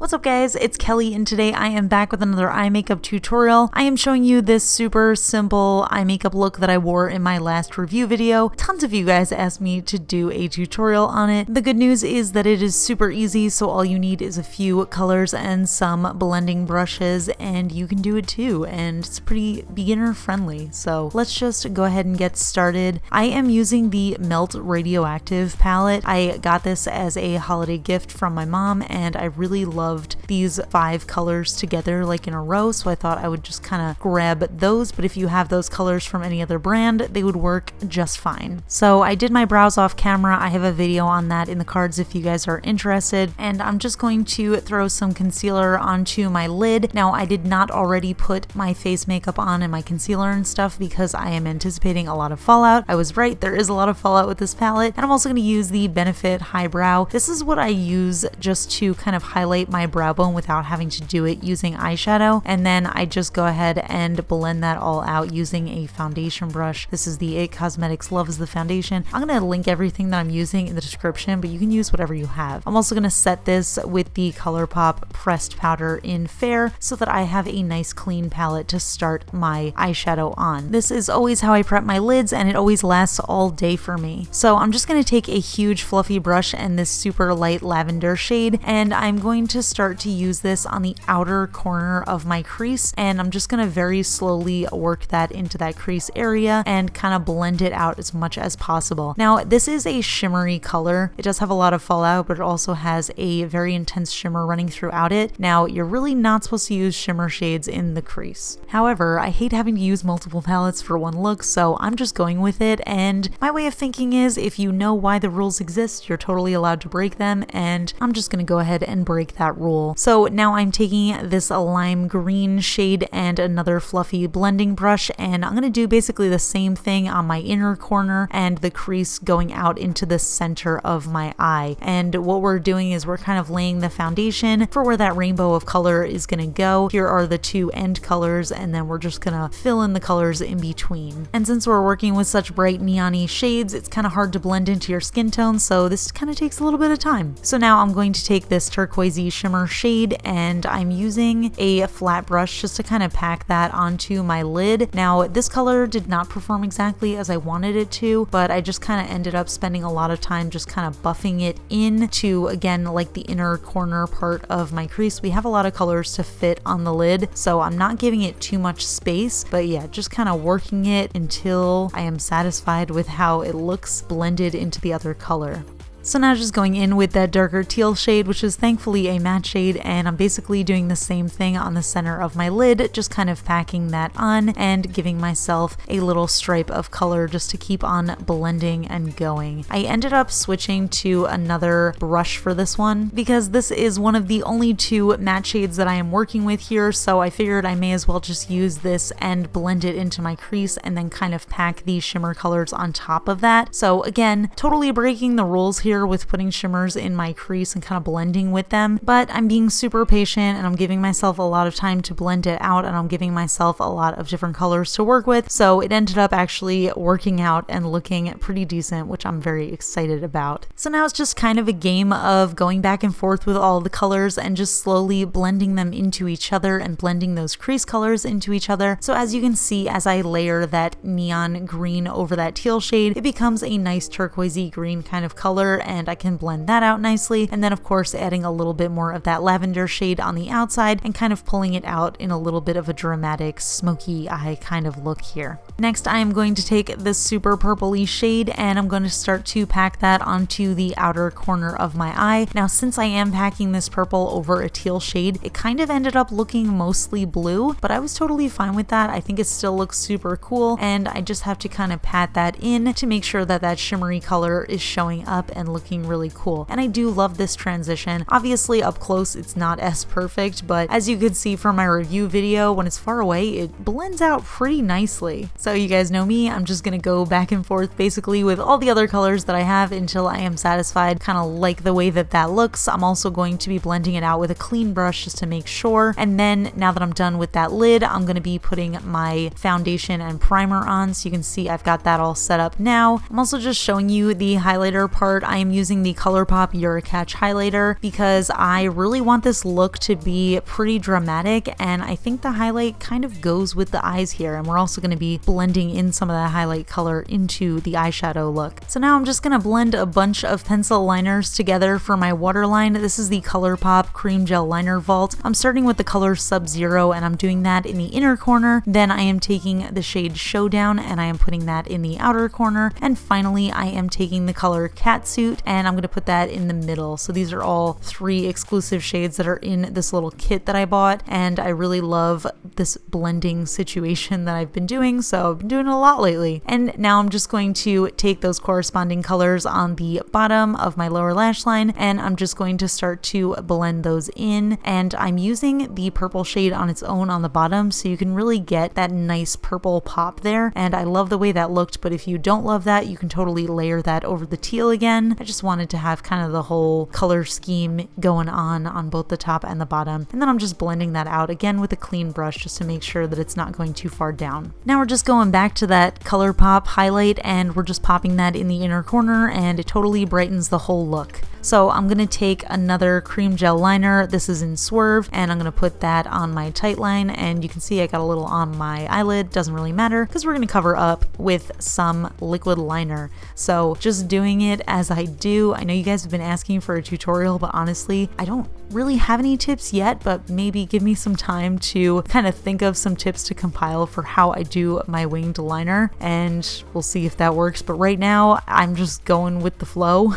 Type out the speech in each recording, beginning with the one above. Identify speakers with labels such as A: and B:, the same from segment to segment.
A: What's up guys, it's Kelly and today I am back with another eye makeup tutorial. I am showing you this super simple eye makeup look that I wore in my last review video. Tons of you guys asked me to do a tutorial on it. The good news is that it is super easy, so all you need is a few colors and some blending brushes and you can do it too, and it's pretty beginner friendly. So let's just go ahead and get started. I am using the Melt Radioactive Palette. I got this as a holiday gift from my mom and I really loved these 5 colors together like in a row, so I thought I would just kind of grab those, but if you have those colors from any other brand, they would work just fine. So I did my brows off camera. I have a video on that in the cards if you guys are interested, and I'm just going to throw some concealer onto my lid. Now I did not already put my face makeup on and my concealer and stuff because I am anticipating a lot of fallout. I was right, there is a lot of fallout with this palette, and I'm also going to use the Benefit Highbrow. This is what I use just to kind of highlight my brow bone without having to do it using eyeshadow, and then I just go ahead and blend that all out using a foundation brush. This is the Cosmetics Loves the Foundation. I'm going to link everything that I'm using in the description, but you can use whatever you have. I'm also going to set this with the ColourPop pressed powder in Fair so that I have a nice clean palette to start my eyeshadow on. This is always how I prep my lids and it always lasts all day for me. So I'm just going to take a huge fluffy brush and this super light lavender shade, and I'm going to start to use this on the outer corner of my crease, and I'm just going to very slowly work that into that crease area and kind of blend it out as much as possible. Now this is a shimmery color. It does have a lot of fallout, but it also has a very intense shimmer running throughout it. Now you're really not supposed to use shimmer shades in the crease. However, I hate having to use multiple palettes for one look, so I'm just going with it, and my way of thinking is if you know why the rules exist, you're totally allowed to break them, and I'm just going to go ahead and break that rule. So now I'm taking this lime green shade and another fluffy blending brush, and I'm going to do basically the same thing on my inner corner and the crease going out into the center of my eye. And what we're doing is we're kind of laying the foundation for where that rainbow of color is going to go. Here are the 2 end colors, and then we're just going to fill in the colors in between. And since we're working with such bright neon-y shades, it's kind of hard to blend into your skin tone, so this kind of takes a little bit of time. So now I'm going to take this turquoisey shimmer shade and I'm using a flat brush just to kind of pack that onto my lid. Now this color did not perform exactly as I wanted it to, but I just kind of ended up spending a lot of time just kind of buffing it into, again, like the inner corner part of my crease. We have a lot of colors to fit on the lid, so I'm not giving it too much space, but yeah, just kind of working it until I am satisfied with how it looks blended into the other color. So now just going in with that darker teal shade, which is thankfully a matte shade, and I'm basically doing the same thing on the center of my lid, just kind of packing that on and giving myself a little stripe of color just to keep on blending and going. I ended up switching to another brush for this one because this is one of the only 2 matte shades that I am working with here, so I figured I may as well just use this and blend it into my crease and then kind of pack these shimmer colors on top of that. So again, totally breaking the rules here with putting shimmers in my crease and kind of blending with them, but I'm being super patient and I'm giving myself a lot of time to blend it out, and I'm giving myself a lot of different colors to work with, so it ended up actually working out and looking pretty decent, which I'm very excited about. So now it's just kind of a game of going back and forth with all the colors and just slowly blending them into each other and blending those crease colors into each other. So as you can see, as I layer that neon green over that teal shade, it becomes a nice turquoisey green kind of color, and I can blend that out nicely, and then of course adding a little bit more of that lavender shade on the outside and kind of pulling it out in a little bit of a dramatic smoky eye kind of look here. Next I am going to take this super purpley shade and I'm going to start to pack that onto the outer corner of my eye. Now since I am packing this purple over a teal shade, it kind of ended up looking mostly blue, but I was totally fine with that. I think it still looks super cool, and I just have to kind of pat that in to make sure that that shimmery color is showing up and looking really cool. And I do love this transition. Obviously up close it's not as perfect, but as you could see from my review video, when it's far away it blends out pretty nicely. So you guys know me, I'm just gonna go back and forth basically with all the other colors that I have until I am satisfied, kind of like the way that that looks. I'm also going to be blending it out with a clean brush just to make sure, and then now that I'm done with that lid, I'm gonna be putting my foundation and primer on. So you can see I've got that all set up now. I'm also just showing you the highlighter part. I am using the ColourPop Your Catch highlighter because I really want this look to be pretty dramatic, and I think the highlight kind of goes with the eyes here, and we're also going to be blending in some of that highlight color into the eyeshadow look. So now I'm just going to blend a bunch of pencil liners together for my waterline. This is the ColourPop Cream Gel Liner Vault. I'm starting with the color Sub-Zero, and I'm doing that in the inner corner. Then I am taking the shade Showdown and I am putting that in the outer corner. And finally, I am taking the color Catsuit and I'm going to put that in the middle. So these are all 3 exclusive shades that are in this little kit that I bought, and I really love this blending situation that I've been doing, so I've been doing it a lot lately. And now I'm just going to take those corresponding colors on the bottom of my lower lash line, and I'm just going to start to blend those in. And I'm using the purple shade on its own on the bottom, so you can really get that nice purple pop there, and I love the way that looked. But if you don't love that, you can totally layer that over the teal again. I just wanted to have kind of the whole color scheme going on both the top and the bottom, and then I'm just blending that out again with a clean brush just to make sure that it's not going too far down. Now we're just going back to that ColourPop highlight and we're just popping that in the inner corner, and it totally brightens the whole look. So I'm going to take another cream gel liner. This is in Swerve, and I'm going to put that on my tight line, and you can see I got a little on my eyelid. Doesn't really matter because we're going to cover up with some liquid liner. So just doing it as I do. I know you guys have been asking for a tutorial, but honestly, I don't really have any tips yet, but maybe give me some time to kind of think of some tips to compile for how I do my winged liner, and we'll see if that works. But right now, I'm just going with the flow.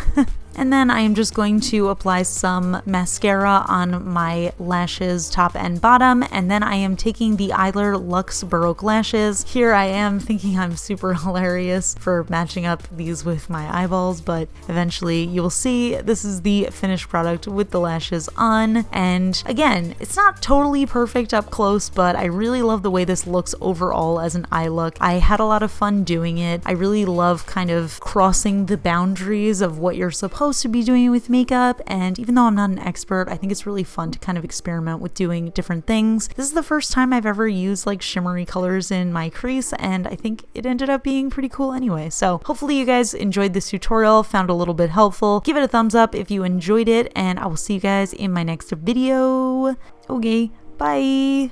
A: And then I am just going to apply some mascara on my lashes, top and bottom, and then I am taking the Eyeliner Luxe Baroque lashes. Here I am thinking I'm super hilarious for matching up these with my eyeballs, but eventually you will see this is the finished product with the lashes on. And again, it's not totally perfect up close, but I really love the way this looks overall as an eye look. I had a lot of fun doing it. I really love kind of crossing the boundaries of what you're supposed to be doing with makeup, and even though I'm not an expert, I think it's really fun to kind of experiment with doing different things. This is the first time I've ever used like shimmery colors in my crease, and I think it ended up being pretty cool anyway. So hopefully you guys enjoyed this tutorial, found it a little bit helpful. Give it a thumbs up if you enjoyed it, and I will see you guys in my next video. Okay, bye!